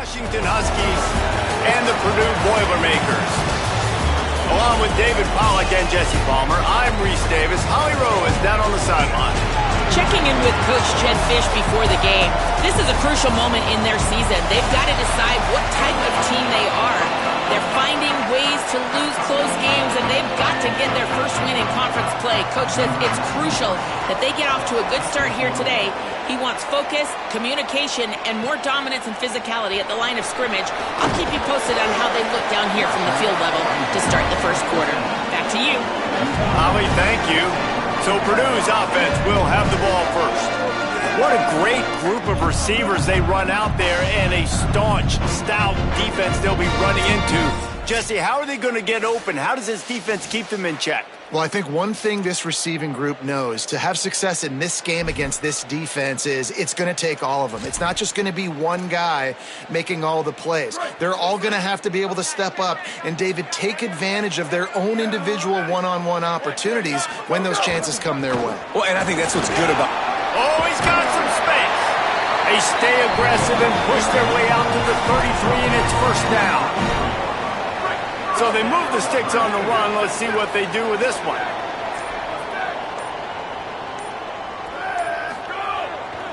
Washington Huskies and the Purdue Boilermakers. Along with David Pollack and Jesse Palmer, I'm Reese Davis. Holly Rowe is down on the sideline. Checking in with Coach Jed Fish before the game. This is a crucial moment in their season. They've got to decide what type of team they are. They're finding ways to lose close games, and they've got to get their first win in conference play. Coach says it's crucial that they get off to a good start here today. He wants focus, communication, and more dominance and physicality at the line of scrimmage. I'll keep you posted on how they look down here from the field level to start the first quarter. Back to you. Holly, thank you. So Purdue's offense will have the ball first. What a great group of receivers they run out there, and a staunch, stout defense they'll be running into. Jesse, how are they going to get open? How does this defense keep them in check? Well, I think one thing this receiving group knows to have success in this game against this defense is it's going to take all of them. It's not just going to be one guy making all the plays. They're all going to have to be able to step up and, David, take advantage of their own individual one-on-one opportunities when those chances come their way. Well, and I think that's what's good about... Oh, he's got some space. They stay aggressive and push their way out to the 33, and it's first down. So they move the sticks on the run. Let's see what they do with this one.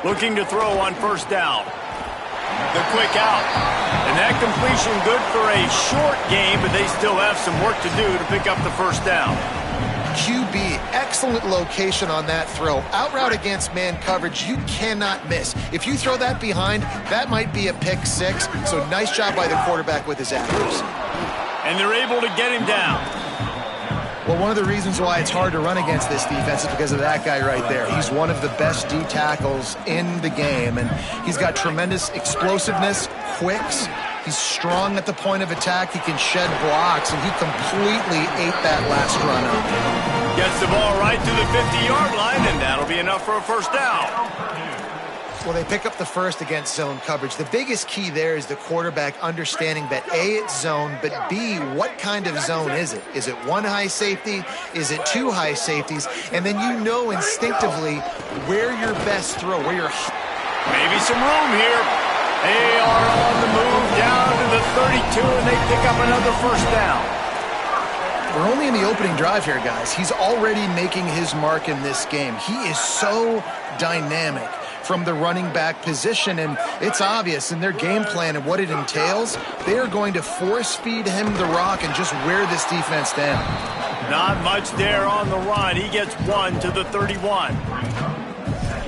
Looking to throw on first down. The quick out. And that completion good for a short game, but they still have some work to do to pick up the first down. QB, excellent location on that throw. Out route against man coverage, you cannot miss. If you throw that behind, that might be a pick six. So nice job by the quarterback with his accuracy. And they're able to get him down. Well, one of the reasons why it's hard to run against this defense is because of that guy right there. He's one of the best D tackles in the game, and he's got tremendous explosiveness, quicks. He's strong at the point of attack. He can shed blocks, and he completely ate that last run up. Gets the ball right to the 50-yard line, and that'll be enough for a first down. Well, they pick up the first against zone coverage. The biggest key there is the quarterback understanding that A, it's zone, but B, what kind of zone is it? Is it one high safety? Is it two high safeties? And then you know instinctively where your best throw, where your... Maybe some room here. They are on the move down to the 32, and they pick up another first down. We're only in the opening drive here, guys. He's already making his mark in this game. He is so dynamic from the running back position, and it's obvious in their game plan and what it entails. They are going to force feed him the rock and just wear this defense down. Not much there on the run. He gets one to the 31.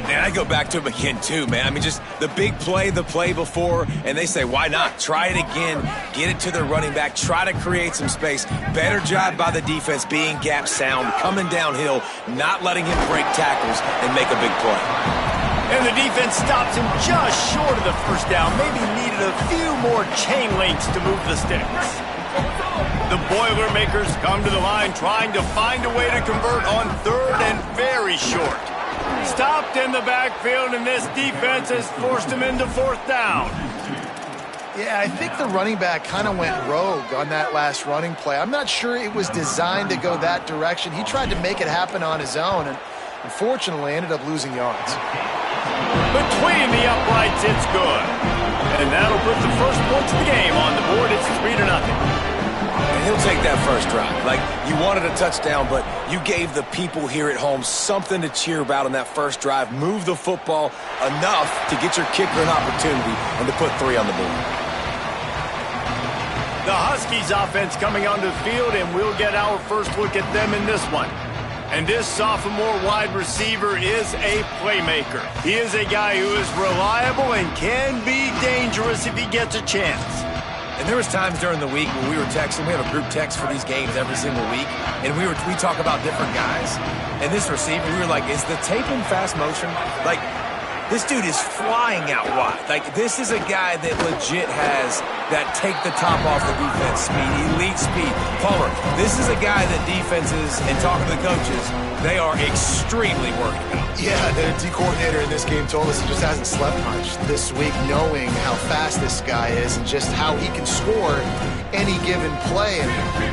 Man, I go back to him again, too, man. I mean, just the big play, the play before, and they say, why not? Try it again, get it to the running back, try to create some space. Better job by the defense being gap sound, coming downhill, not letting him break tackles and make a big play. And the defense stops him just short of the first down. Maybe needed a few more chain links to move the sticks. The Boilermakers come to the line trying to find a way to convert on third and very short. Stopped in the backfield, and this defense has forced him into fourth down. Yeah, I think the running back kind of went rogue on that last running play. I'm not sure it was designed to go that direction. He tried to make it happen on his own, and unfortunately ended up losing yards. Between the uprights, it's good. And that'll put the first points of the game on the board. It's 3-0. And he'll take that first drive. Like, you wanted a touchdown, but you gave the people here at home something to cheer about on that first drive. Move the football enough to get your kicker an opportunity and to put 3 on the board. The Huskies offense coming onto the field, and we'll get our first look at them in this one. And this sophomore wide receiver is a playmaker. He is a guy who is reliable and can be dangerous if he gets a chance. And there was times during the week when we were texting. We have a group text for these games every single week, and we talk about different guys. And this receiver, we were like, is the tape in fast motion? Like, this dude is flying out wide. Like, this is a guy that legit has that take the top off the defense speed, elite speed. Palmer, this is a guy that defenses, and talking to the coaches, they are extremely worried about. Yeah, the D coordinator in this game told us he just hasn't slept much this week, knowing how fast this guy is and just how he can score any given play. And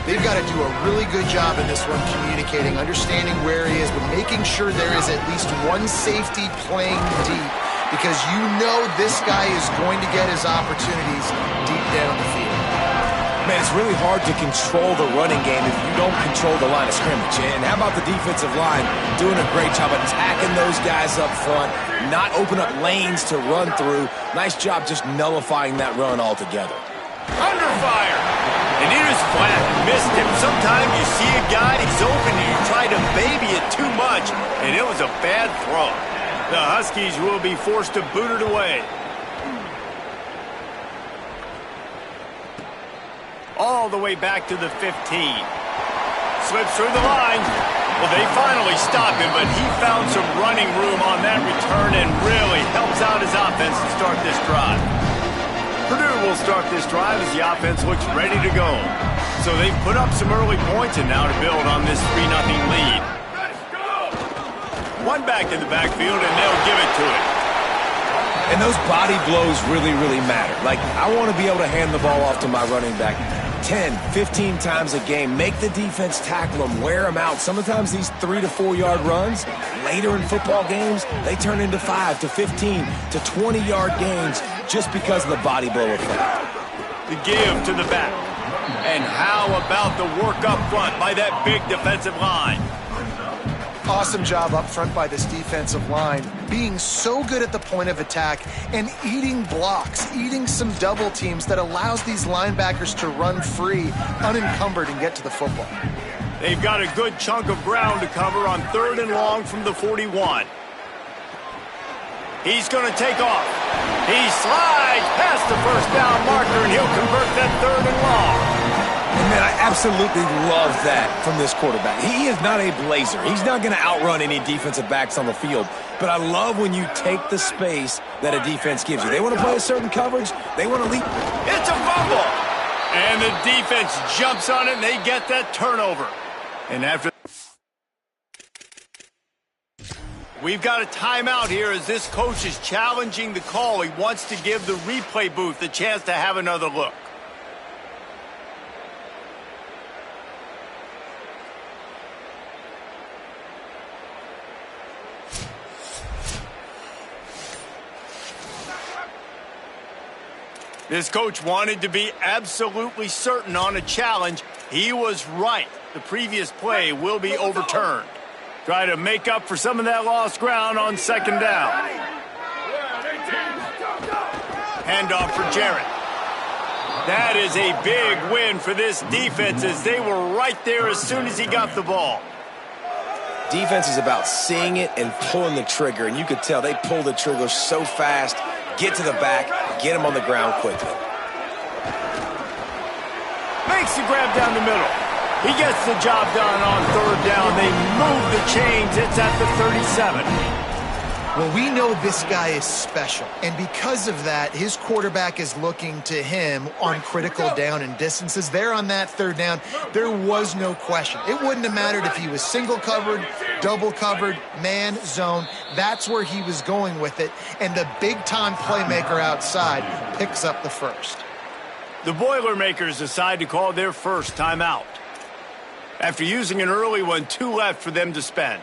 they've got to do a really good job in this one communicating, understanding where he is, but making sure there is at least one safety playing deep, because you know this guy is going to get his opportunities deep down the field. Man, it's really hard to control the running game if you don't control the line of scrimmage. And how about the defensive line doing a great job attacking those guys up front, not open up lanes to run through. Nice job just nullifying that run altogether. Under fire. And he just flat missed him. Sometimes you see a guy, he's open, and you try to baby it too much, and it was a bad throw. The Huskies will be forced to boot it away. All the way back to the 15. Slips through the line. Well, they finally stop him, but he found some running room on that return and really helps out his offense to start this drive. Purdue will start this drive as the offense looks ready to go. So they've put up some early points and now to build on this 3-0 lead. One back in the backfield and they'll give it to it. And those body blows really, really matter. Like, I want to be able to hand the ball off to my running back 10, 15 times a game. Make the defense tackle them, wear them out. Sometimes these 3 to 4 yard runs, later in football games, they turn into 5 to 15 to 20 yard gains just because of the body blow effect. The give to the back. And how about the work up front by that big defensive line? Awesome job up front by this defensive line, being so good at the point of attack and eating blocks, eating some double teams that allows these linebackers to run free, unencumbered, and get to the football. They've got a good chunk of ground to cover on 3rd and long from the 41. He's going to take off. He slides past the first down marker, and he'll convert that 3rd and long. And man, I absolutely love that from this quarterback. He is not a blazer. He's not going to outrun any defensive backs on the field. But I love when you take the space that a defense gives you. They want to play a certain coverage. They want to lead. It's a fumble. And the defense jumps on it, and they get that turnover. And after... We've got a timeout here as this coach is challenging the call. He wants to give the replay booth a chance to have another look. This coach wanted to be absolutely certain on a challenge. He was right. The previous play will be overturned. Try to make up for some of that lost ground on 2nd down. Handoff for Jarrett. That is a big win for this defense as they were right there as soon as he got the ball. Defense is about seeing it and pulling the trigger, and you could tell they pulled the trigger so fast. Get to the back, get him on the ground quickly. Makes the grab down the middle. He gets the job done on 3rd down. They move the chains. It's at the 37. Well, we know this guy is special, and because of that, his quarterback is looking to him on critical down and distances. There on that 3rd down, there was no question. It wouldn't have mattered if he was single covered, double covered, man, zone. That's where he was going with it, and the big-time playmaker outside picks up the first. The Boilermakers decide to call their first timeout. After using an early one, 2 left for them to spend.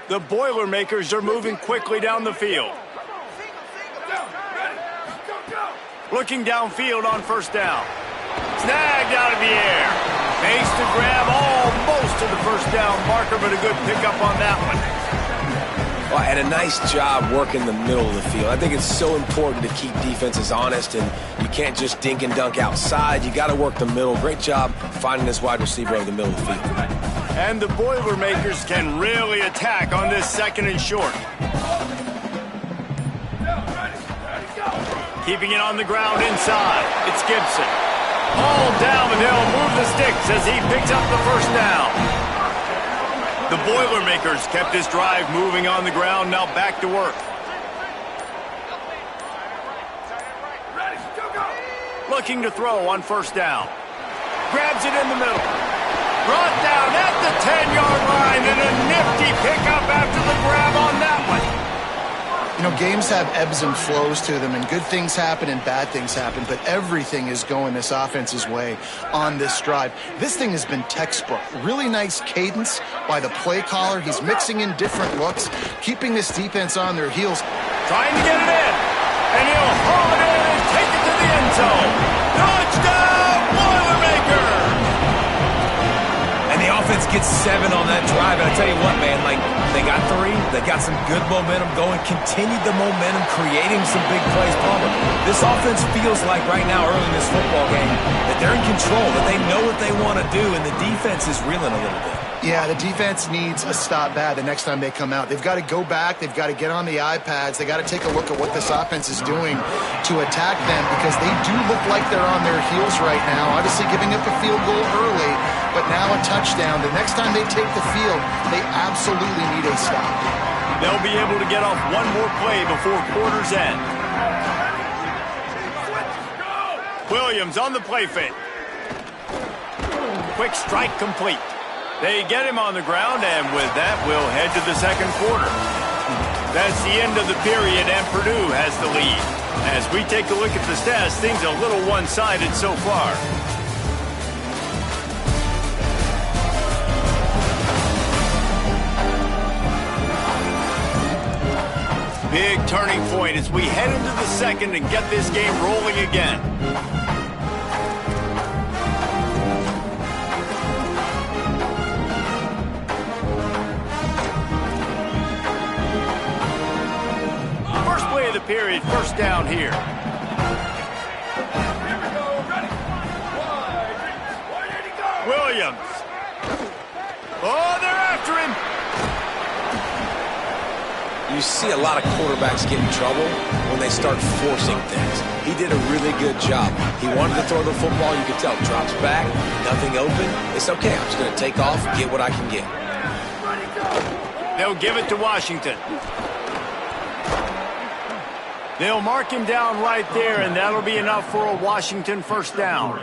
The Boilermakers are moving quickly down the field. Looking downfield on 1st down. Snagged out of the air. Makes the grab almost to the 1st down marker, but a good pickup on that one. Well, and a nice job working the middle of the field. I think it's so important to keep defenses honest, and you can't just dink and dunk outside. You got to work the middle. Great job finding this wide receiver over the middle of the field. And the Boilermakers can really attack on this 2nd and short. Keeping it on the ground inside. It's Gibson. All down, and they'll move the sticks as he picks up the 1st down. The Boilermakers kept this drive moving on the ground, now back to work. Looking to throw on 1st down. Grabs it in the middle. Brought down at the 10-yard line, and a nifty pickup after the grab on that one. You know, games have ebbs and flows to them, and good things happen and bad things happen, but everything is going this offense's way on this drive. This thing has been textbook. Really nice cadence by the play caller. He's mixing in different looks, keeping this defense on their heels. Trying to get it in, and he'll haul it in and take it to the end zone. Touchdown, Boilermaker! And the offense gets 7 on that drive, and I tell you what, man, like, they got 3. They got some good momentum going, continued the momentum, creating some big plays. Palmer, this offense feels like right now, early in this football game, that they're in control, that they know what they want to do, and the defense is reeling a little bit. Yeah, the defense needs a stop bad the next time they come out. They've got to go back. They've got to get on the iPads. They've got to take a look at what this offense is doing to attack them, because they do look like they're on their heels right now. Obviously giving up a field goal early, but now a touchdown. The next time they take the field, they absolutely need a stop. They'll be able to get off one more play before quarter's end. Williams on the play fake. Quick strike complete. They get him on the ground, and with that, we'll head to the second quarter. That's the end of the period, and Purdue has the lead. As we take a look at the stats, things are a little one-sided so far. Big turning point as we head into the second and get this game rolling again. The period, first down here. Williams. Oh, they're after him. You see a lot of quarterbacks get in trouble when they start forcing things. He did a really good job. He wanted to throw the football. You could tell. Drops back, nothing open. It's okay. I'm just going to take off, get what I can get. They'll give it to Washington. They'll mark him down right there, and that'll be enough for a Washington first down.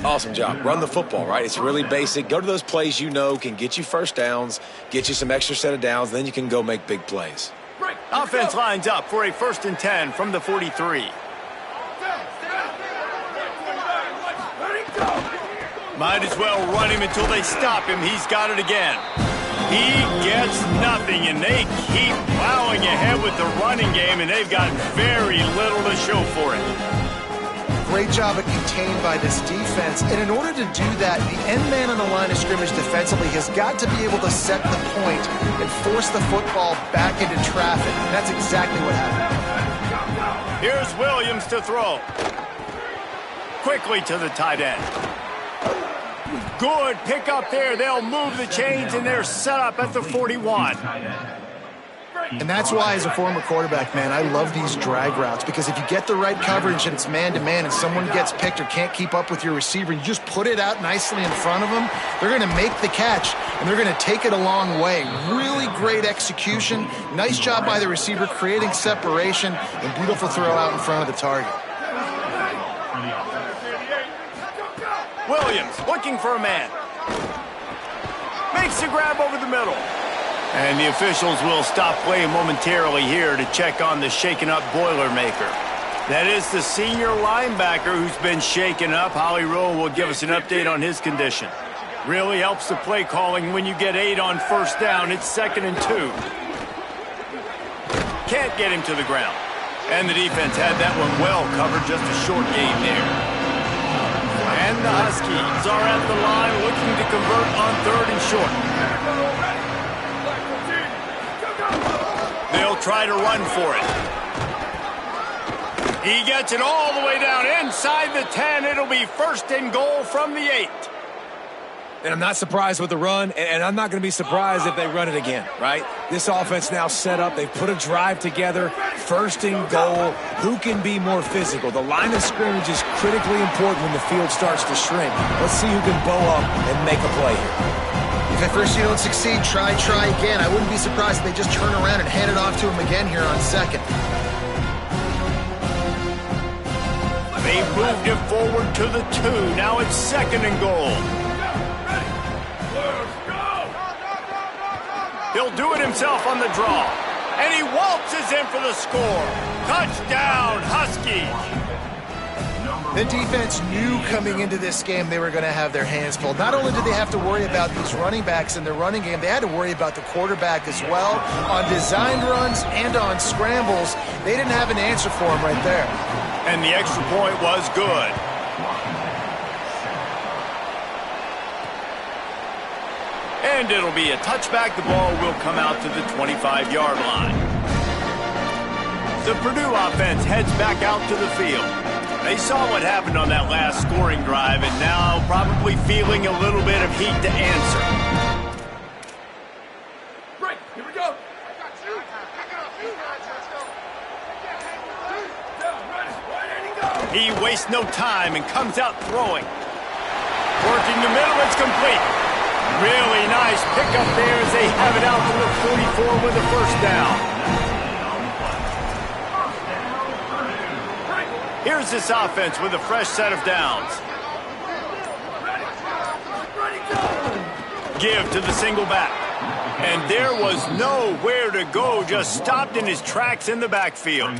Awesome job. Run the football, right? It's really basic. Go to those plays you know can get you first downs, get you some extra set of downs, then you can go make big plays. Offense lines up for a 1st and 10 from the 43. Might as well run him until they stop him. He's got it again. He gets nothing, and they keep plowing ahead with the running game, and they've got very little to show for it. Great job at contained by this defense. And in order to do that, the end man on the line of scrimmage defensively has got to be able to set the point and force the football back into traffic. And that's exactly what happened. Here's Williams to throw. Quickly to the tight end. Good pick up there. They'll move the chains, and they're set up at the 41. And that's why, as a former quarterback, man, I love these drag routes, because if you get the right coverage and it's man-to-man and someone gets picked or can't keep up with your receiver, you just put it out nicely in front of them, they're going to make the catch, and they're going to take it a long way. Really great execution. Nice job by the receiver creating separation, and beautiful throw out in front of the target. Williams looking for a man. Makes the grab over the middle. And the officials will stop play momentarily here to check on the shaken-up Boilermaker. That is the senior linebacker who's been shaken up. Holly Rowe will give us an update on his condition. Really helps the play calling when you get 8 on first down. It's 2nd and 2. Can't get him to the ground. And the defense had that one well covered. Just a short gain there. And the Huskies are at the line looking to convert on 3rd and short. They'll try to run for it. He gets it all the way down inside the 10. It'll be 1st and goal from the 8. And I'm not surprised with the run, and I'm not going to be surprised if they run it again, right? This offense now set up. They've put a drive together. 1st and goal. Who can be more physical? The line of scrimmage is critically important when the field starts to shrink. Let's see who can bow up and make a play here. If at first you don't succeed, try again. I wouldn't be surprised if they just turn around and hand it off to him again here on 2nd. They moved it forward to the 2. Now it's 2nd and goal. He'll do it himself on the draw. And he waltzes in for the score. Touchdown, Huskies. The defense knew coming into this game they were going to have their hands full. Not only did they have to worry about these running backs in their running game, they had to worry about the quarterback as well. On designed runs and on scrambles, they didn't have an answer for him right there. And the extra point was good. And it'll be a touchback. The ball will come out to the 25-yard line. The Purdue offense heads back out to the field. They saw what happened on that last scoring drive and now probably feeling a little bit of heat to answer. Break. Here we go. He wastes no time and comes out throwing. Working the middle, it's complete. Really nice pickup there as they have it out to the 44 with a first down. Here's this offense with a fresh set of downs. Give to the single back. And there was nowhere to go, just stopped in his tracks in the backfield.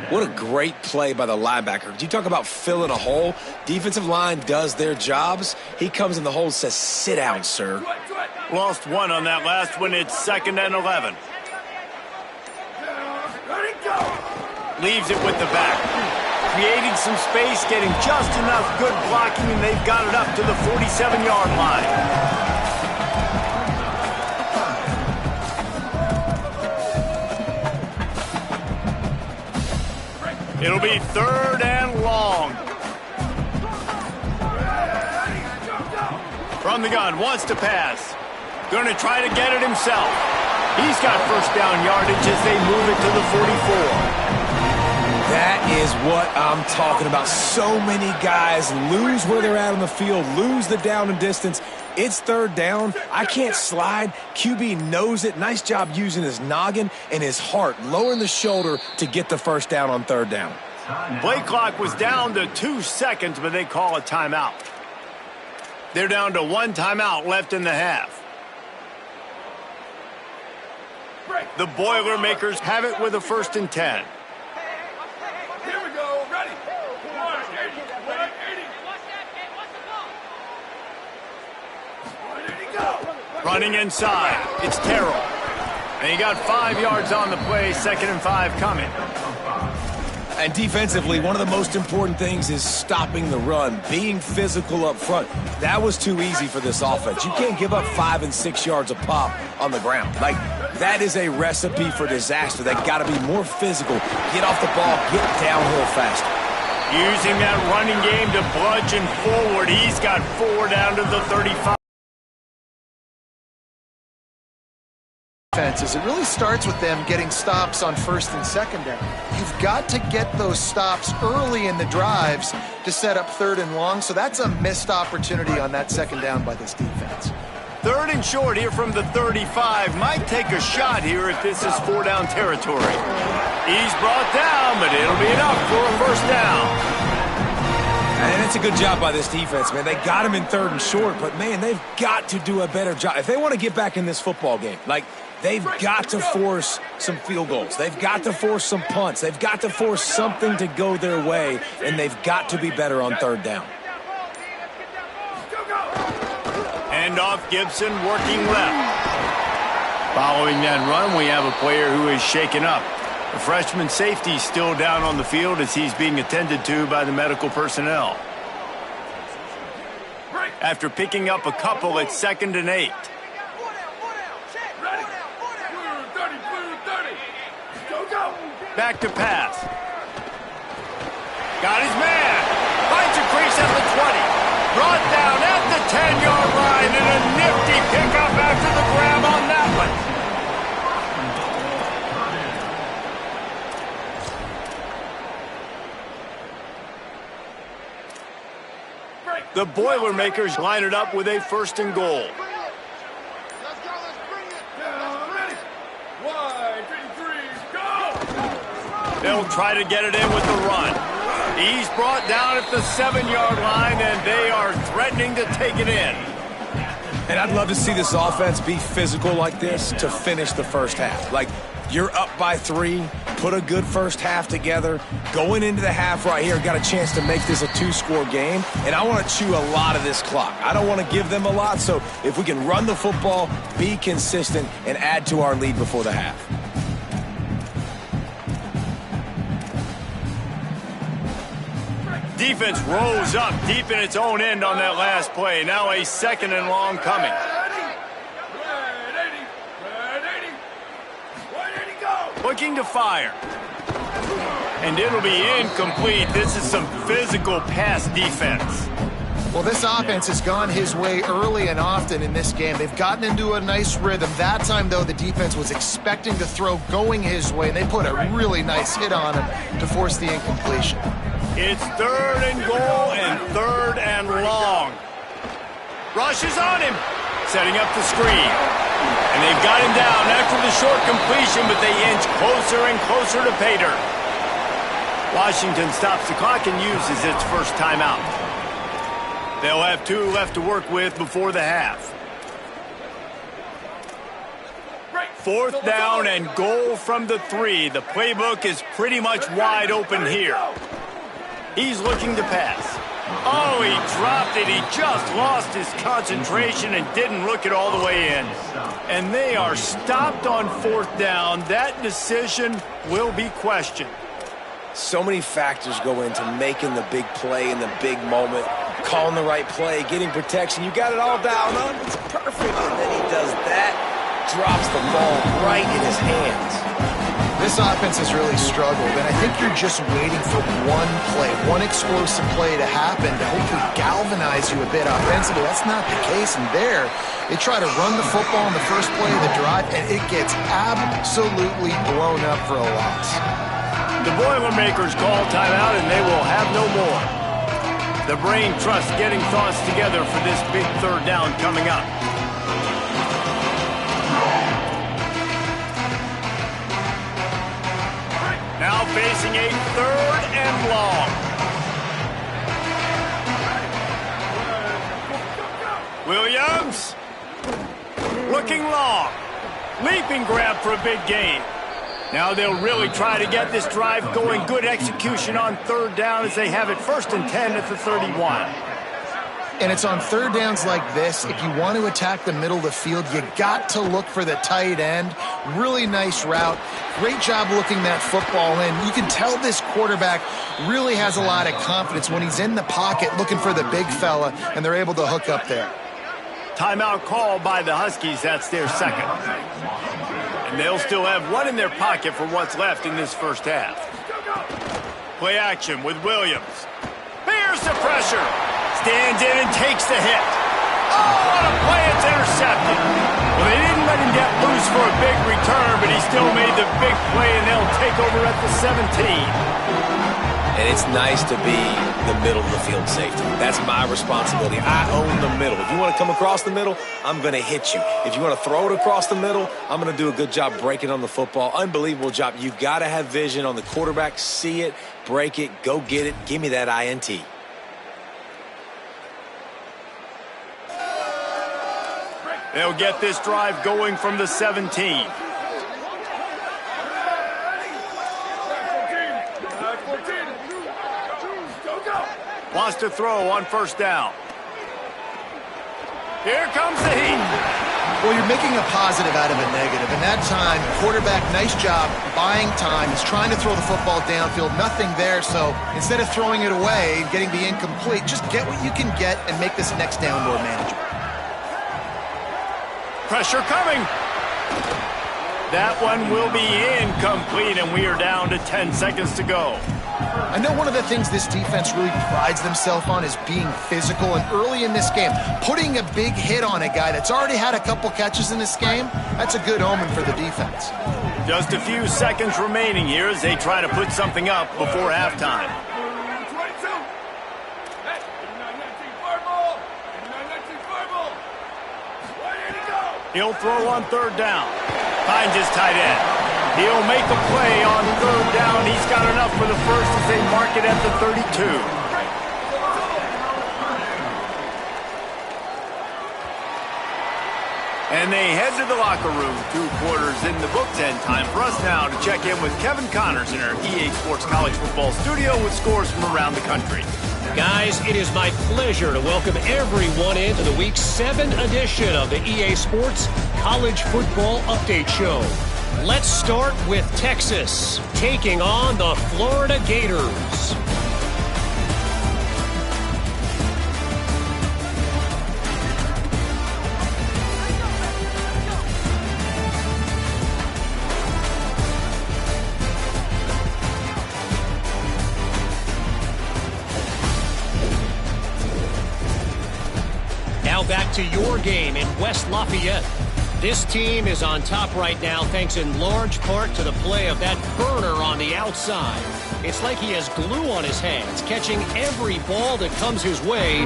What a great play by the linebacker. You talk about filling a hole. Defensive line does their jobs. He comes in the hole and says, sit down, sir. Lost one on that last one. It's 2nd and 11. Leaves it with the back. Creating some space, getting just enough good blocking, and they've got it up to the 47-yard line. It'll be 3rd and long. From the gun, wants to pass. Going to try to get it himself. He's got first down yardage as they move it to the 44. That is what I'm talking about. So many guys lose where they're at on the field, lose the down and distance. It's 3rd down. I can't slide. QB knows it. Nice job using his noggin and his heart, lowering the shoulder to get the first down on 3rd down. Play clock was down to 2 seconds, but they call a timeout. They're down to 1 timeout left in the half. The Boilermakers have it with a 1st and 10. Here we go. Ready. 180. Running inside. It's Terrell. And he got 5 yards on the play. 2nd and 5 coming. And defensively, one of the most important things is stopping the run, being physical up front. That was too easy for this offense. You can't give up 5 and 6 yards a pop on the ground. Like, that is a recipe for disaster. They got to be more physical, get off the ball, get downhill faster. Using that running game to bludgeon forward. He's got 4 down to the 35. It really starts with them getting stops on 1st and 2nd down. You've got to get those stops early in the drives to set up 3rd and long, so that's a missed opportunity on that 2nd down by this defense. 3rd and short here from the 35. Might take a shot here if this is 4 down territory. He's brought down, but it'll be enough for a first down. And it's a good job by this defense, man. They got him in 3rd and short, but, man, they've got to do a better job. If they want to get back in this football game, like, they've got to force some field goals. They've got to force some punts. They've got to force something to go their way, and they've got to be better on 3rd down. Hand off, Gibson working left. Following that run, we have a player who is shaken up. The freshman safety still down on the field as he's being attended to by the medical personnel. After picking up a couple, it's 2nd and 8. Back to pass. Got his man. Finds a crease at the 20. Brought down at the 10-yard line, and a nifty pickup after the grab on that one. The Boilermakers line it up with a 1st and goal. They'll try to get it in with the run. He's brought down at the 7-yard line, and they are threatening to take it in. And I'd love to see this offense be physical like this to finish the first half. Like, you're up by 3, put a good first half together. Going into the half right here, got a chance to make this a 2-score game, and I want to chew a lot of this clock. I don't want to give them a lot, so if we can run the football, be consistent, and add to our lead before the half. Defense rose up deep in its own end on that last play. Now a 2nd and long coming. Looking to fire. And it'll be incomplete. This is some physical pass defense. Well, this offense has gone his way early and often in this game. They've gotten into a nice rhythm. That time, though, the defense was expecting to throw going his way, and they put a really nice hit on him to force the incompletion. It's 3rd and goal and 3rd and long. Rushes on him, setting up the screen. And they've got him down after the short completion, but they inch closer and closer to pay dirt. Washington stops the clock and uses its first timeout. They'll have 2 left to work with before the half. 4th down and goal from the 3. The playbook is pretty much wide open here. He's looking to pass. Oh, he dropped it. He just lost his concentration and didn't look it all the way in. And they are stopped on 4th down. That decision will be questioned. So many factors go into making the big play in the big moment, calling the right play, getting protection. You got it all dialed up. It's perfect. And then he does that, drops the ball right in his hands. This offense has really struggled, and I think you're just waiting for one play, one explosive play to happen to hopefully galvanize you a bit offensively. That's not the case, and there, they try to run the football in the first play of the drive, and it gets absolutely blown up for a loss. The Boilermakers call timeout, and they will have no more. The brain trust getting thoughts together for this big 3rd down coming up. Now facing a 3rd and long. Williams. Looking long. Leaping grab for a big gain. Now they'll really try to get this drive going. Good execution on 3rd down as they have it 1st and 10 at the 31. And it's on 3rd downs like this, if you want to attack the middle of the field, you got to look for the tight end. Really nice route. Great job looking that football in. You can tell this quarterback really has a lot of confidence when he's in the pocket looking for the big fella, and they're able to hook up there. Timeout called by the Huskies. That's their 2nd. And they'll still have 1 in their pocket for what's left in this first half. Play action with Williams. Bears the pressure. Stands in and takes the hit. Oh, what a play. It's intercepted. Well, they didn't let him get loose for a big return, but he still made the big play, and they'll take over at the 17. And it's nice to be the middle of the field safety. That's my responsibility. I own the middle. If you want to come across the middle, I'm going to hit you. If you want to throw it across the middle, I'm going to do a good job breaking on the football. Unbelievable job. You've got to have vision on the quarterback. See it, break it, go get it. Give me that INT. They'll get this drive going from the 17. Wants to throw on 1st down. Here comes the heat. Well, you're making a positive out of a negative. And that time, quarterback, nice job buying time. He's trying to throw the football downfield. Nothing there. So instead of throwing it away and getting the incomplete, just get what you can get and make this next down more manageable. Pressure coming. That one will be incomplete, and we are down to 10 seconds to go. I know one of the things this defense really prides themselves on is being physical, and early in this game, putting a big hit on a guy that's already had a couple catches in this game, that's a good omen for the defense. Just a few seconds remaining here as they try to put something up before halftime. He'll throw on 3rd down. Finds his tight end. He'll make a play on 3rd down. He's got enough for the first as they mark it at the 32. And they head to the locker room. 2 quarters in the books, and time for us now to check in with Kevin Connors in our EA Sports College Football studio with scores from around the country. Guys, it is my pleasure to welcome everyone into the Week 7 edition of the EA Sports College Football Update Show. Let's start with Texas taking on the Florida Gators. Now back to your game in West Lafayette. This team is on top right now thanks in large part to the play of that burner on the outside. It's like he has glue on his hands, catching every ball that comes his way,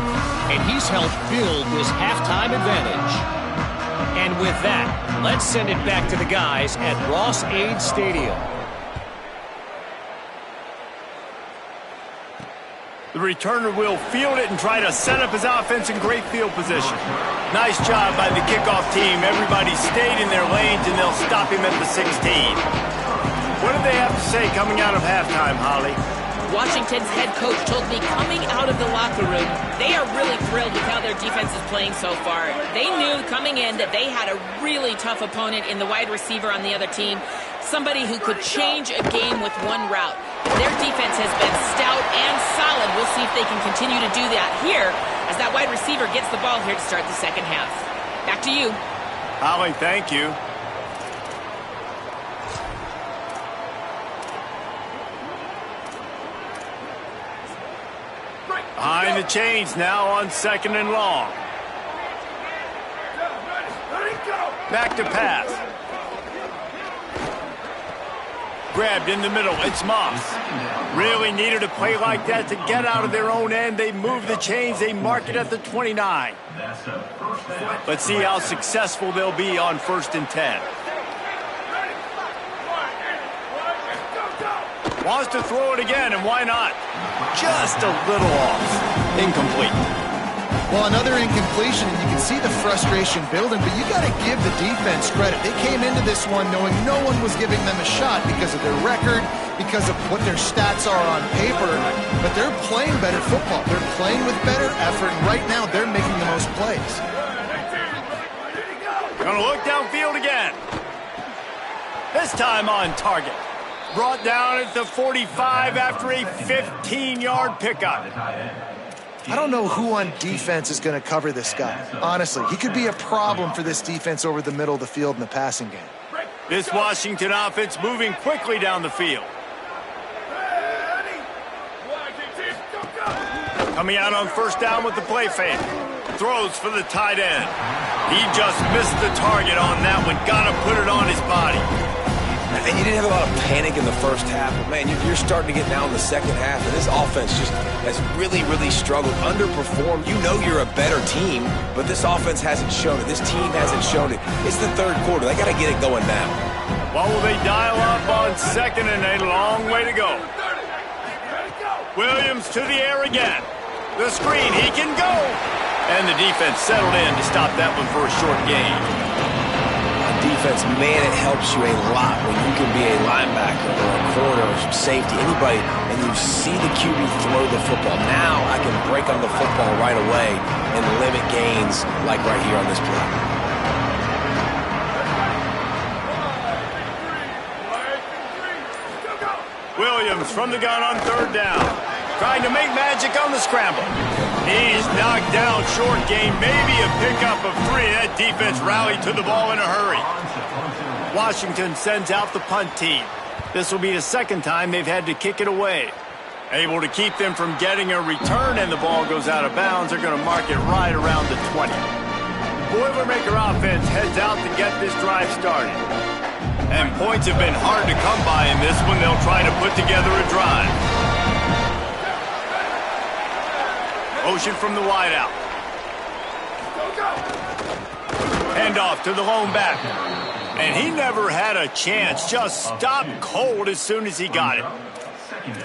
and he's helped build this halftime advantage. And with that, let's send it back to the guys at Ross-Ade Stadium. The returner will field it and try to set up his offense in great field position. Nice job by the kickoff team. Everybody stayed in their lanes, and they'll stop him at the 16. What did they have to say coming out of halftime, Holly? Washington's head coach told me coming out of the locker room, they are really thrilled with how their defense is playing so far. They knew coming in that they had a really tough opponent in the wide receiver on the other team, somebody who could change a game with one route. Their defense has been stout and solid. We'll see if they can continue to do that here as that wide receiver gets the ball here to start the second half. Back to you. Holly, thank you. Behind the chains now on 2nd and long. Back to pass. Grabbed in the middle. It's Moss. Really needed a play like that to get out of their own end. They move the chains. They mark it at the 29. Let's see how successful they'll be on 1st and 10. Wants to throw it again, and why not? Just a little off. Incomplete. Well, another incompletion, and you can see the frustration building, but you got to give the defense credit. They came into this one knowing no one was giving them a shot because of their record, because of what their stats are on paper, but they're playing better football. They're playing with better effort, and right now they're making the most plays. Gonna look downfield again. This time on target. Brought down at the 45 after a 15-yard pickup. I don't know who on defense is going to cover this guy. Honestly, he could be a problem for this defense over the middle of the field in the passing game. This Washington offense moving quickly down the field. Coming out on 1st down with the play fake. Throws for the tight end. He just missed the target on that one. Got to put it on his body. And you didn't have a lot of panic in the first half, but man, you're starting to get now in the second half, and this offense just has really, really struggled, underperformed. You know you're a better team, but this offense hasn't shown it. This team hasn't shown it. It's the 3rd quarter. They got to get it going now. What will they dial up on 2nd and a long way to go? Williams to the air again. The screen, he can go. And the defense settled in to stop that one for a short gain. Defense, man, it helps you a lot when you can be a linebacker or a corner or some safety, anybody, and you see the QB throw the football. Now I can break on the football right away and limit gains like right here on this play. Williams from the gun on 3rd down. Trying to make magic on the scramble. He's knocked down, short game, maybe a pickup of 3. That defense rallied to the ball in a hurry. Washington sends out the punt team. This will be the 2nd time they've had to kick it away. Able to keep them from getting a return, and the ball goes out of bounds. They're going to mark it right around the 20. Boilermaker offense heads out to get this drive started. And points have been hard to come by in this one. They'll try to put together a drive. Motion from the wideout. Handoff to the lone back. And he never had a chance. Just stopped cold as soon as he got it.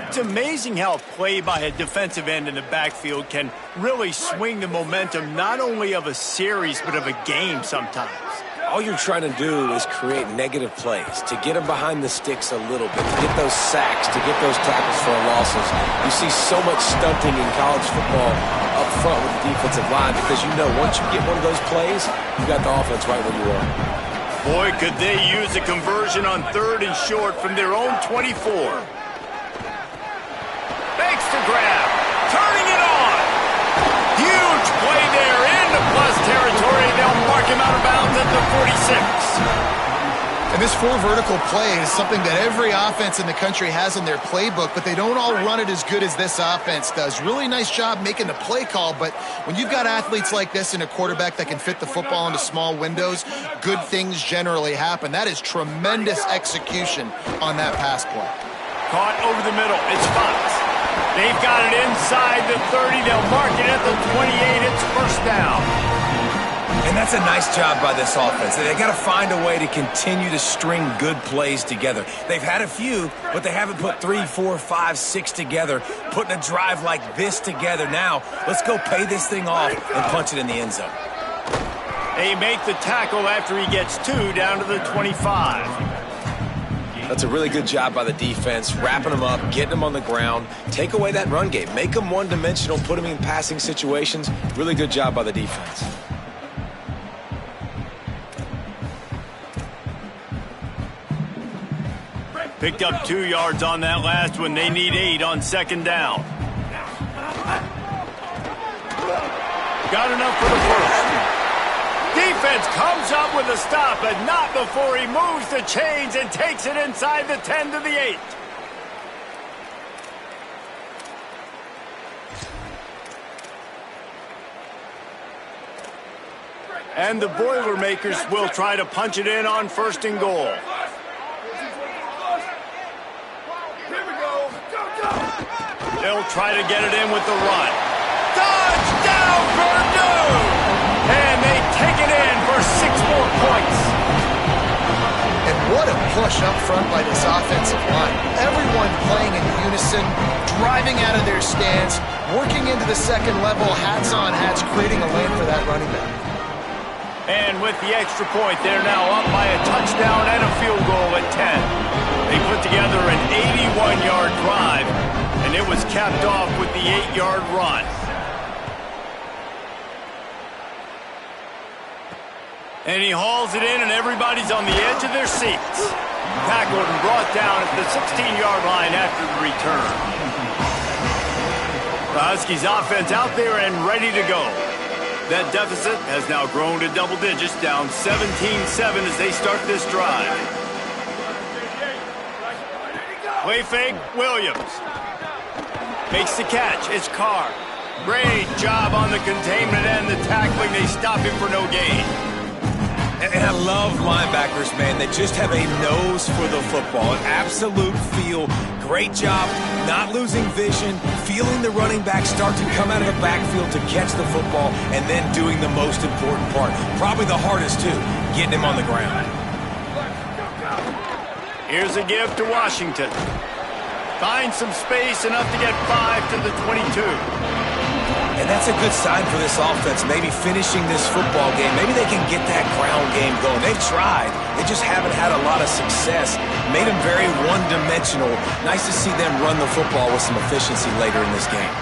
It's amazing how a play by a defensive end in the backfield can really swing the momentum not only of a series but of a game sometimes. all you're trying to do is create negative plays, to get them behind the sticks a little bit, to get those sacks, to get those tackles for losses. You see so much stunting in college football up front with the defensive line because you know once you get one of those plays, you got the offense right where you are. Boy, could they use a conversion on 3rd and short from their own 24. Makes the grab, turning it on. Huge play there into plus territory. They'll mark him out of bounds at the 46. And this 4 vertical play is something that every offense in the country has in their playbook, but they don't all run it as good as this offense does. Really nice job making the play call, but when you've got athletes like this and a quarterback that can fit the football into small windows, good things generally happen. That is tremendous execution on that pass play. Caught over the middle. It's Fox. They've got it inside the 30. They'll mark it at the 28. It's first down. And that's a nice job by this offense. They got to find a way to continue to string good plays together. They've had a few, but they haven't put 3, 4, 5, 6 together, putting a drive like this together. Now, let's go pay this thing off and punch it in the end zone. They make the tackle after he gets 2 down to the 25. That's a really good job by the defense, wrapping them up, getting them on the ground, take away that run game, make them one-dimensional, put them in passing situations. Really good job by the defense. Picked up 2 yards on that last one. They need 8 on 2nd down. Got enough for the first. Defense comes up with a stop, but not before he moves the chains and takes it inside the 10 to the 8. And the Boilermakers will try to punch it in on 1st and goal. They'll try to get it in with the run. Touchdown, Purdue! And they take it in for 6 more points. And what a push up front by this offensive line. Everyone playing in unison, driving out of their stance, working into the 2nd level, hats on hats, creating a lane for that running back. And with the extra point, they're now up by a touchdown and a field goal at 10. They put together an 81-yard drive, and it was capped off with the 8-yard run. And he hauls it in, and everybody's on the edge of their seats. Tackled and brought down at the 16-yard line after the return. The Huskies offense out there and ready to go. That deficit has now grown to double digits, down 17-7 as they start this drive. Play fake, Williams. Makes the catch, it's Carr. Great job on the containment and the tackling. They stop him for no gain. And I love linebackers, man. They just have a nose for the football, an absolute feel. Great job not losing vision, feeling the running back start to come out of the backfield to catch the football, and then doing the most important part. Probably the hardest, too, getting him on the ground. Here's a give to Washington. Finds some space, enough to get 5 to the 22. And that's a good sign for this offense, maybe finishing this football game. Maybe they can get that ground game going. They've tried. They just haven't had a lot of success. Made them very one-dimensional. Nice to see them run the football with some efficiency later in this game.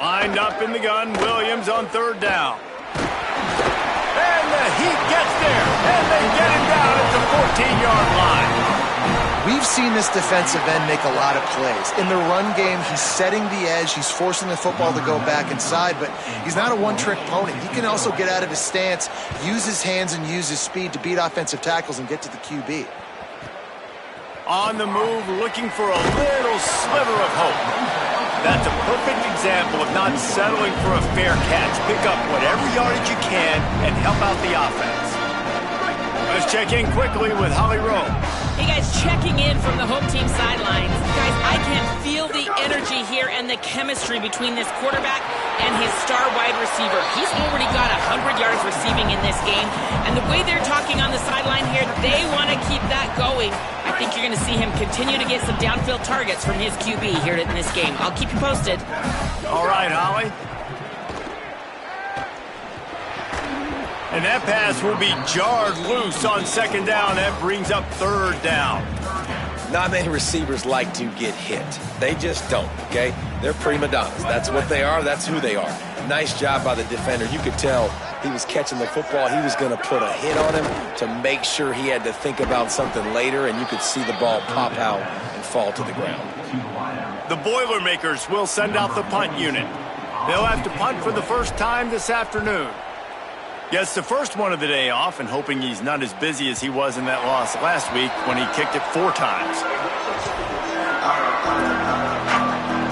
Lined up in the gun, Williams on 3rd down. And the Heat gets there, and they get him down at the 14-yard line. We've seen this defensive end make a lot of plays. In the run game, he's setting the edge. He's forcing the football to go back inside, but he's not a one-trick pony. He can also get out of his stance, use his hands, and use his speed to beat offensive tackles and get to the QB. On the move, looking for a little sliver of hope. That's a perfect example of not settling for a fair catch. Pick up whatever yardage you can and help out the offense. Let's check in quickly with Holly Rowe. Hey guys, checking in from the home team sidelines. Guys, I can feel the energy here and the chemistry between this quarterback and his star wide receiver. He's already got 100 yards receiving in this game, and the way they're talking on the sideline here, they want to keep that going. I think you're going to see him continue to get some downfield targets from his QB here in this game. I'll keep you posted. All right, Holly. And that pass will be jarred loose on second down. That brings up third down. Not many receivers like to get hit. They just don't, okay? They're prima donnas. That's what they are. That's who they are. Nice job by the defender. You could tell he was catching the football. He was going to put a hit on him to make sure he had to think about something later, and you could see the ball pop out and fall to the ground. The Boilermakers will send out the punt unit. They'll have to punt for the first time this afternoon. Gets the first one of the day off and hoping he's not as busy as he was in that loss last week when he kicked it 4 times.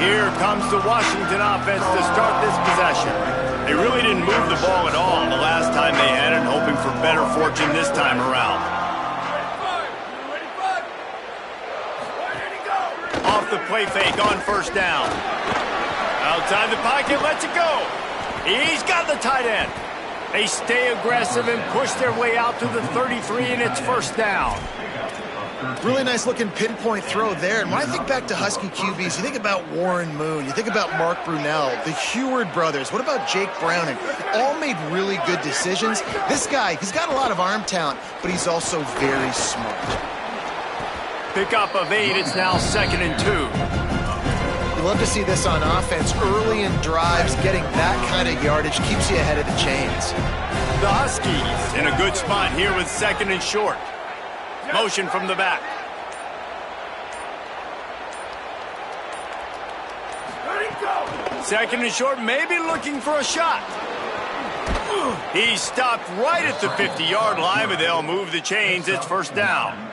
Here comes the Washington offense to start this possession. They really didn't move the ball at all the last time they had it, hoping for better fortune this time around. Off the play fake on first down. Outside the pocket, lets it go. He's got the tight end. They stay aggressive and push their way out to the 33, and it's first down. Really nice looking pinpoint throw there. And when I think back to Husky QBs, you think about Warren Moon, you think about Mark Brunell, the Heward brothers. What about Jake Browning? All made really good decisions. This guy, he's got a lot of arm talent, but he's also very smart. Pickup of 8, it's now 2nd and 2. You love to see this on offense. Early in drives, getting that kind of yardage keeps you ahead of the chains. The Huskies in a good spot here with 2nd and short. Motion from the back. Second and short, maybe looking for a shot. He stopped right at the 50-yard line, but they'll move the chains. It's first down.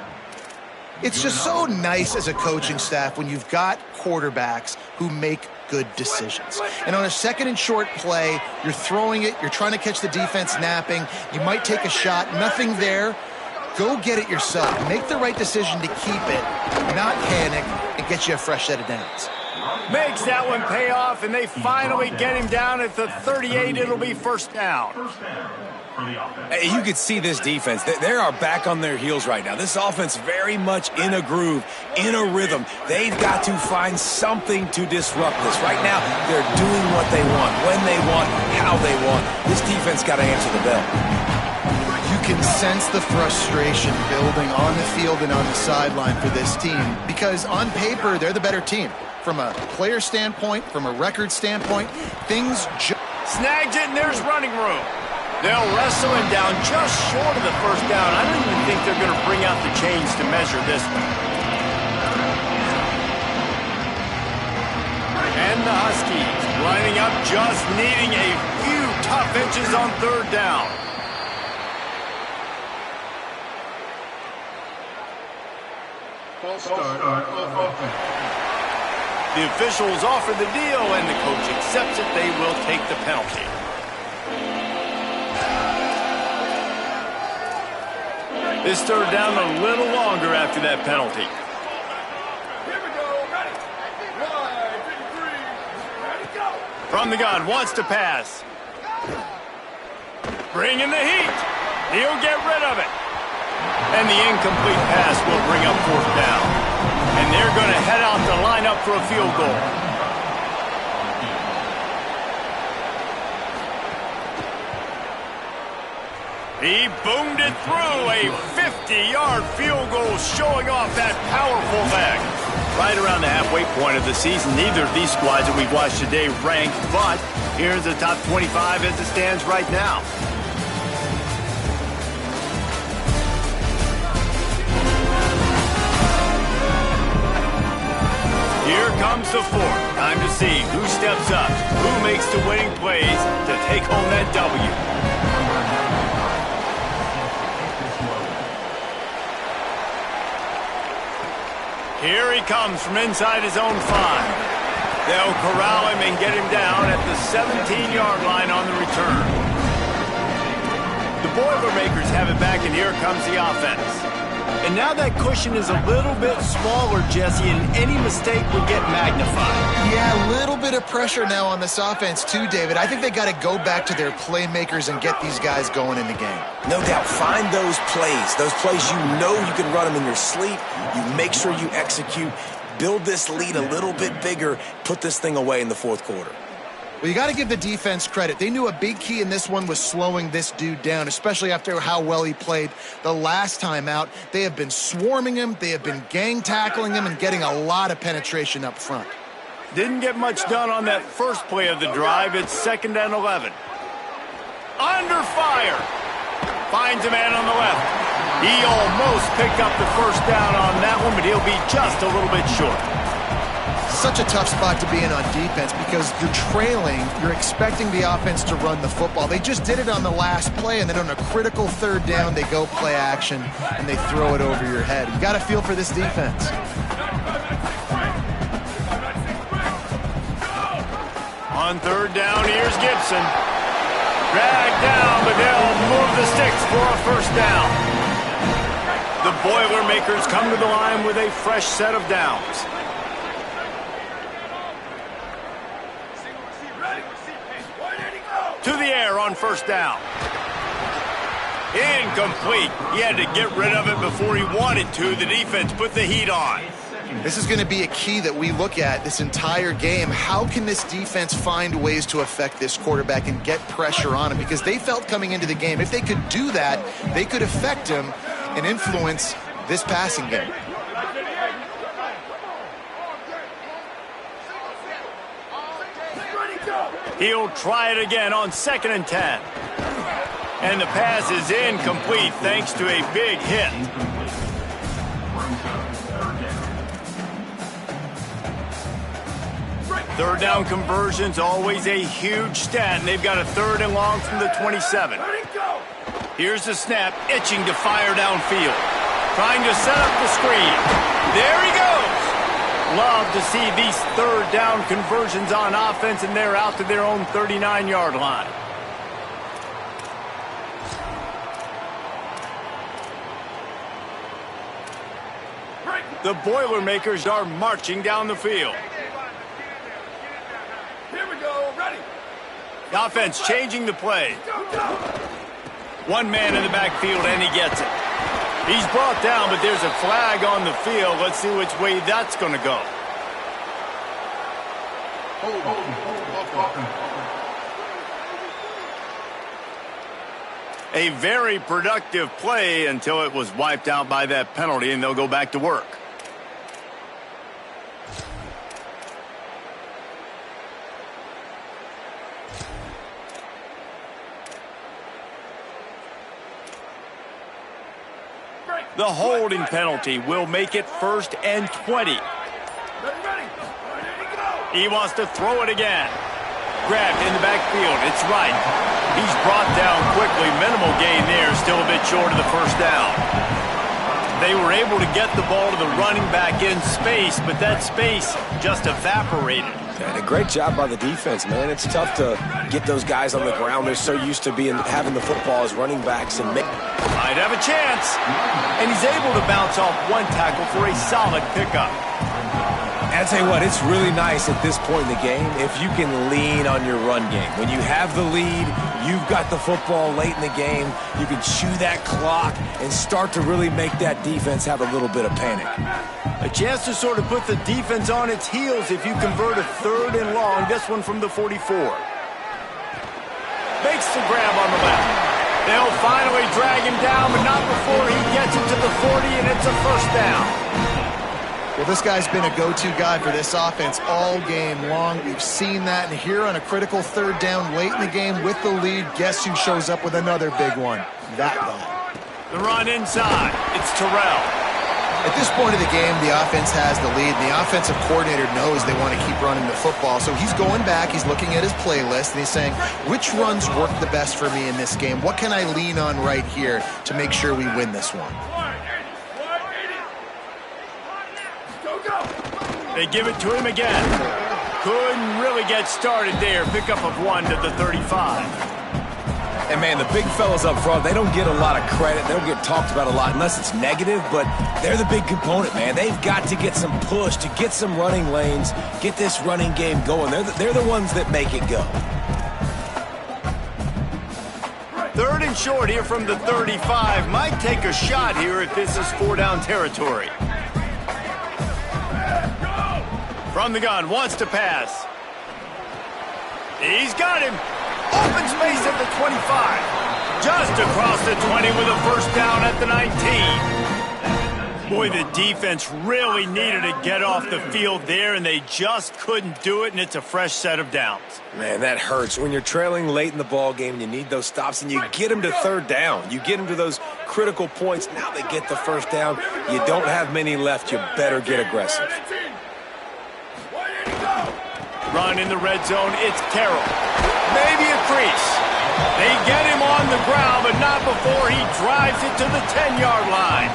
It's just so nice as a coaching staff when you've got quarterbacks who make good decisions. And on a 2nd and short play, you're throwing it, you're trying to catch the defense napping, you might take a shot, nothing there. Go get it yourself. Make the right decision to keep it, not panic, and get you a fresh set of downs. Makes that one pay off, and they finally get him down at the 38. It'll be first down. Hey, you could see this defense. They are back on their heels right now. This offense very much in a groove, in a rhythm. They've got to find something to disrupt this. Right now, they're doing what they want, when they want, how they want. This defense got to answer the bell. You can sense the frustration building on the field and on the sideline for this team because on paper, they're the better team. From a player standpoint, from a record standpoint, things snags it, and there's running room. They'll wrestle him down just short of the first down. I don't even think they're going to bring out the chains to measure this one. And the Huskies lining up, just needing a few tough inches on third down. The officials offer the deal, and the coach accepts it. They will take the penalty. This third down a little longer after that penalty. From the gun, wants to pass. Bring in the heat. He'll get rid of it. And the incomplete pass will bring up fourth down. And they're going to head out to line up for a field goal. He boomed it through a 50-yard field goal, showing off that powerful leg. Right around the halfway point of the season, neither of these squads that we've watched today ranked, but here's the top 25 as it stands right now. Here comes the fourth. Time to see who steps up, who makes the winning plays to take home that W. Here he comes from inside his own 5. They'll corral him and get him down at the 17-yard line on the return. The Boilermakers have it back, and here comes the offense. And now that cushion is a little bit smaller, Jesse, and any mistake would get magnified. Yeah, a little bit of pressure now on this offense too, David. I think they got to go back to their playmakers and get these guys going in the game. No doubt. Find those plays you know you can run them in your sleep. You make sure you execute. Build this lead a little bit bigger. Put this thing away in the fourth quarter. Well, you got to give the defense credit. They knew a big key in this one was slowing this dude down, especially after how well he played the last time out. They have been swarming him. They have been gang tackling him and getting a lot of penetration up front. Didn't get much done on that first play of the drive. It's 2nd and 11. Under fire. Finds a man on the left. He almost picked up the first down on that one, but he'll be just a little bit short. Such a tough spot to be in on defense because you're trailing, you're expecting the offense to run the football. They just did it on the last play, and then on a critical 3rd down, they go play action, and they throw it over your head. You got to feel for this defense. On 3rd down, here's Gibson. Dragged down, but they'll move the sticks for a 1st down. The Boilermakers come to the line with a fresh set of downs. To the air on 1st down. Incomplete. He had to get rid of it before he wanted to. The defense put the heat on. This is going to be a key that we look at this entire game. How can this defense find ways to affect this quarterback and get pressure on him? Because they felt coming into the game, if they could do that, they could affect him and influence this passing game. He'll try it again on 2nd and 10. And the pass is incomplete thanks to a big hit. Third down conversion's always a huge stat, and they've got a 3rd and long from the 27. Here's the snap, itching to fire downfield. Trying to set up the screen. There he goes. Love to see these 3rd down conversions on offense, and they're out to their own 39-yard line. The Boilermakers are marching down the field. Here we go, ready. The offense changing the play. One man in the backfield, and he gets it. He's brought down, but there's a flag on the field. Let's see which way that's going to go. A very productive play until it was wiped out by that penalty, and they'll go back to work. The holding penalty will make it 1st and 20. He wants to throw it again. Grabbed in the backfield. It's right. He's brought down quickly. Minimal gain there. Still a bit short of the 1st down. They were able to get the ball to the running back in space, but that space just evaporated. And a great job by the defense, man. It's tough to get those guys on the ground. They're so used to having the football as running backs and might have a chance. And he's able to bounce off one tackle for a solid pickup. And I'll tell you what, it's really nice at this point in the game if you can lean on your run game. When you have the lead, you've got the football late in the game, you can chew that clock and start to really make that defense have a little bit of panic. A chance to sort of put the defense on its heels if you convert a 3rd and long. This one from the 44. Makes the grab on the left. They'll finally drag him down, but not before he gets it to the 40, and it's a 1st down. Well, this guy's been a go-to guy for this offense all game long. We've seen that, and here on a critical 3rd down late in the game with the lead, guess who shows up with another big one? That guy. The run inside. It's Terrell. At this point of the game, the offense has the lead, and the offensive coordinator knows they want to keep running the football. So he's going back, he's looking at his playlist, and he's saying, which runs work the best for me in this game? What can I lean on right here to make sure we win this one? They give it to him again. Couldn't really get started there. Pickup of 1 to the 35. And, man, the big fellas up front, they don't get a lot of credit. They don't get talked about a lot unless it's negative, but they're the big component, man. They've got to get some push, to get some running lanes, get this running game going. They're the ones that make it go. 3rd and short here from the 35. Might take a shot here if this is 4-down territory. From the gun, wants to pass. He's got him. Open space at the 25. Just across the 20 with a first down at the 19. Boy, the defense really needed to get off the field there, and they just couldn't do it, and it's a fresh set of downs. Man, that hurts. When you're trailing late in the ball game and you need those stops, and you get them to third down. You get them to those critical points. Now they get the first down. You don't have many left. You better get aggressive. Run in the red zone. It's Carroll. Maybe a crease. They get him on the ground, but not before he drives it to the 10-yard line.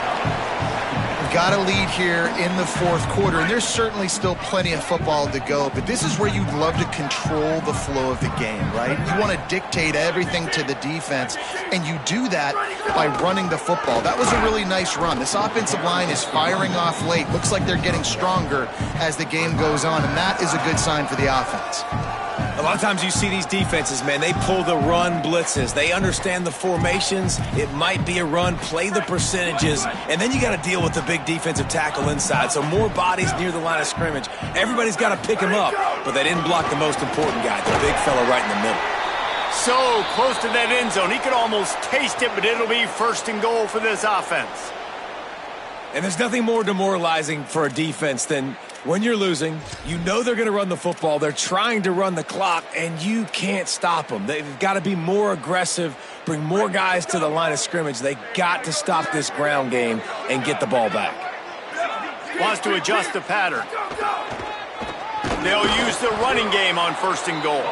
Got a lead here in the fourth quarter, and there's certainly still plenty of football to go, but this is where you'd love to control the flow of the game, right? You want to dictate everything to the defense, and you do that by running the football. That was a really nice run. This offensive line is firing off late. Looks like they're getting stronger as the game goes on, and that is a good sign for the offense. A lot of times you see these defenses, man, they pull the run blitzes. They understand the formations. It might be a run, play the percentages, and then you got to deal with the big defensive tackle inside. So more bodies near the line of scrimmage. Everybody's got to pick him up, but they didn't block the most important guy, the big fella right in the middle. So close to that end zone. He could almost taste it, but it'll be first and goal for this offense. And there's nothing more demoralizing for a defense than when you're losing, you know they're going to run the football, they're trying to run the clock, and you can't stop them. They've got to be more aggressive, bring more guys to the line of scrimmage. They got to stop this ground game and get the ball back. Wants to adjust the pattern. They'll use the running game on first and goal.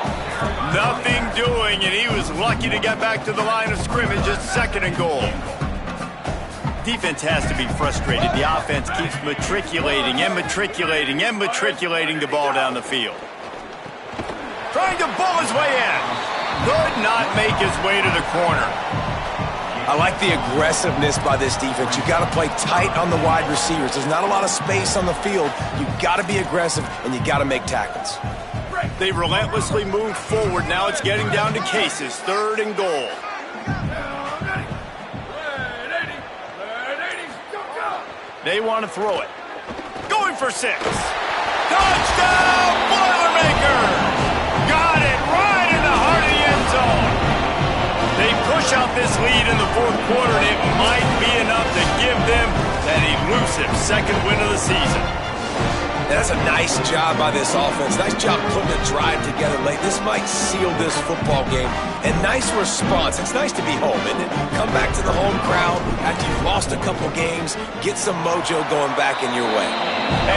Nothing doing, and he was lucky to get back to the line of scrimmage at second and goal. Defense has to be frustrated. The offense keeps matriculating and matriculating and matriculating the ball down the field. Trying to bull his way in. Could not make his way to the corner. I like the aggressiveness by this defense. You got to play tight on the wide receivers. There's not a lot of space on the field. You got to be aggressive, and you got to make tackles. They relentlessly moved forward. Now it's getting down to cases. Third and goal. They want to throw it. Going for 6. Touchdown, Boilermakers! Got it right in the heart of the end zone. They push out this lead in the fourth quarter, and it might be enough to give them that elusive second win of the season. That's a nice job by this offense. Nice job putting a drive together late. This might seal this football game. And nice response. It's nice to be home, isn't it? Come back to the home crowd after you've lost a couple games. Get some mojo going back in your way.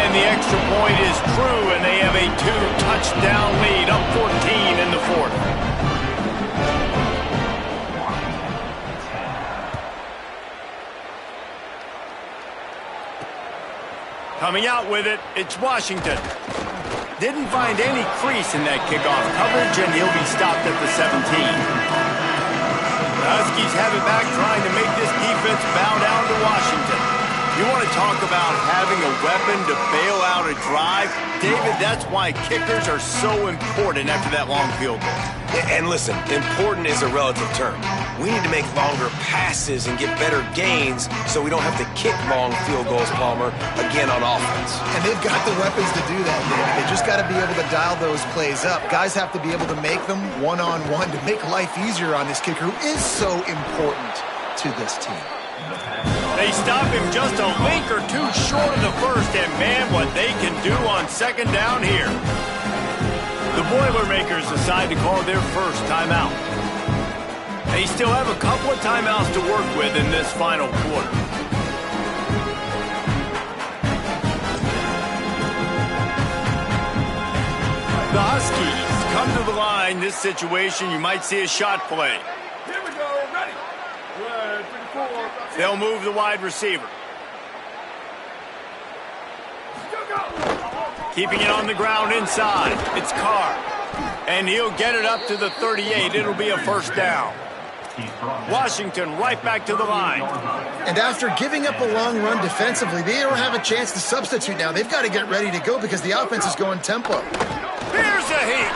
And the extra point is true, and they have a 2-touchdown lead, up 14 in the fourth. Coming out with it, it's Washington. Didn't find any crease in that kickoff coverage, and he'll be stopped at the 17. The Huskies have it back, trying to make this defense bow down to Washington. You want to talk about having a weapon to bail out a drive? David, that's why kickers are so important after that long field goal. And listen, important is a relative term. We need to make longer passes and get better gains so we don't have to kick long field goals, Palmer, again on offense. And they've got the weapons to do that, David. They just got to be able to dial those plays up. Guys have to be able to make them one-on-one to make life easier on this kicker, who is so important to this team. They stop him just a link or two short of the first, and man, what they can do on second down here. The Boilermakers decide to call their first timeout. They still have a couple of timeouts to work with in this final quarter. The Huskies come to the line. This situation, you might see a shot play. Here we go, ready. They'll move the wide receiver. Keeping it on the ground inside. It's Carr. And he'll get it up to the 38. It'll be a first down. Washington right back to the line. And after giving up a long run defensively, they don't have a chance to substitute now. They've got to get ready to go because the offense is going tempo. Here's a hit.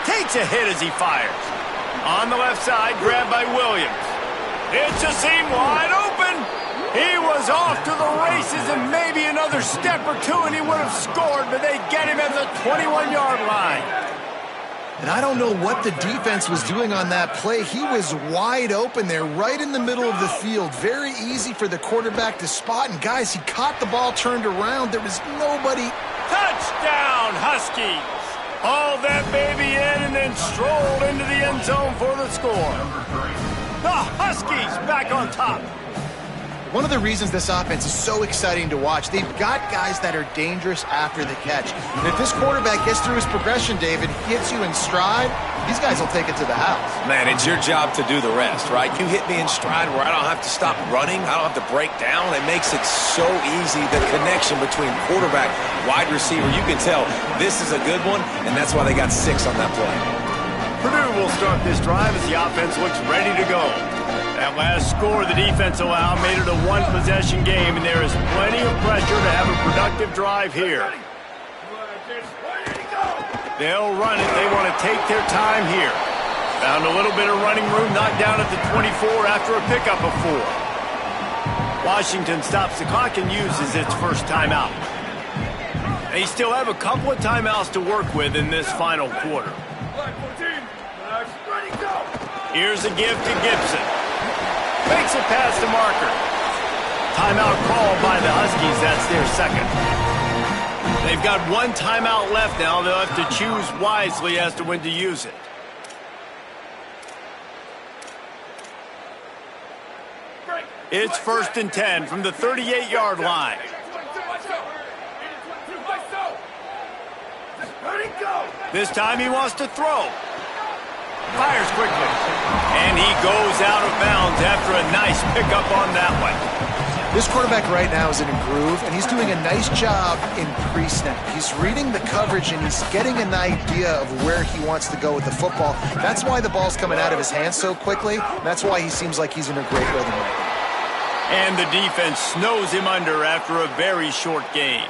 Takes a hit as he fires. On the left side, grabbed by Williams. It's a seam wide open. He was off to the races and maybe another step or two and he would have scored, but they get him at the 21-yard line. And I don't know what the defense was doing on that play. He was wide open there, right in the middle of the field. Very easy for the quarterback to spot. And, guys, he caught the ball turned around. There was nobody. Touchdown, Huskies! Hauled that baby in and then strolled into the end zone for the score. The Huskies back on top. One of the reasons this offense is so exciting to watch, they've got guys that are dangerous after the catch. And if this quarterback gets through his progression, David, hits you in stride, these guys will take it to the house. Man, it's your job to do the rest, right? You hit me in stride where I don't have to stop running. I don't have to break down. It makes it so easy, the connection between quarterback, wide receiver. You can tell this is a good one, and that's why they got 6 on that play. Purdue will start this drive as the offense looks ready to go. That last score the defense allowed made it a one-possession game, and there is plenty of pressure to have a productive drive here. They'll run it. They want to take their time here. Found a little bit of running room, knocked down at the 24 after a pickup of 4. Washington stops the clock and uses its first timeout. They still have a couple of timeouts to work with in this final quarter. Here's a give to Gibson. Makes it past the marker. Timeout called by the Huskies. That's their second. They've got 1 timeout left now. They'll have to choose wisely as to when to use it. It's 1st and 10 from the 38-yard line. This time he wants to throw. Fires quickly. And he goes out of bounds after a nice pickup on that one. This quarterback right now is in a groove, and he's doing a nice job in pre-snap. He's reading the coverage, and he's getting an idea of where he wants to go with the football. That's why the ball's coming out of his hands so quickly. That's why he seems like he's in a great rhythm right now. And the defense snows him under after a very short gain.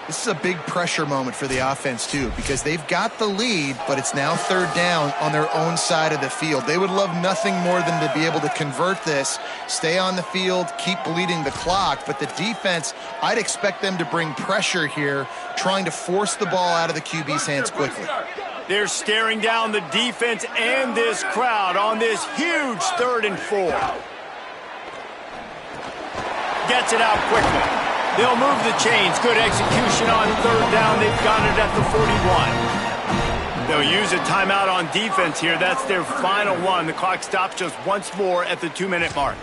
This is a big pressure moment for the offense, too, because they've got the lead, but it's now 3rd down on their own side of the field. They would love nothing more than to be able to convert this, stay on the field, keep bleeding the clock. But the defense, I'd expect them to bring pressure here, trying to force the ball out of the QB's hands quickly. They're staring down the defense and this crowd on this huge 3rd and 4. Gets it out quickly. They'll move the chains. Good execution on 3rd down. They've got it at the 41. They'll use a timeout on defense here. That's their final one. The clock stops just once more at the 2-minute mark.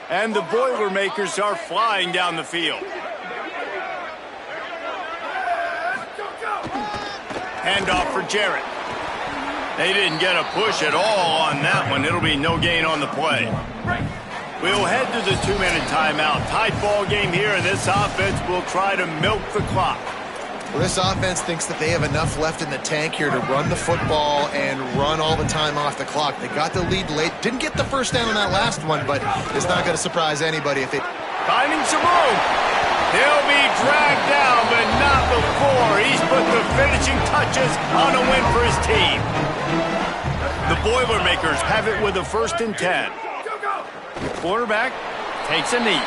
And the Boilermakers are flying down the field. Handoff for Jarrett. They didn't get a push at all on that one. It'll be no gain on the play. We'll head to the 2-minute timeout. Tight ball game here, and this offense will try to milk the clock. Well, this offense thinks that they have enough left in the tank here to run the football and run all the time off the clock. They got the lead late. Didn't get the first down on that last one, but it's not going to surprise anybody if it... Finding some room. He'll be dragged down, but not before he's put the finishing touches on a win for his team. The Boilermakers have it with a 1st and 10. The quarterback takes a knee.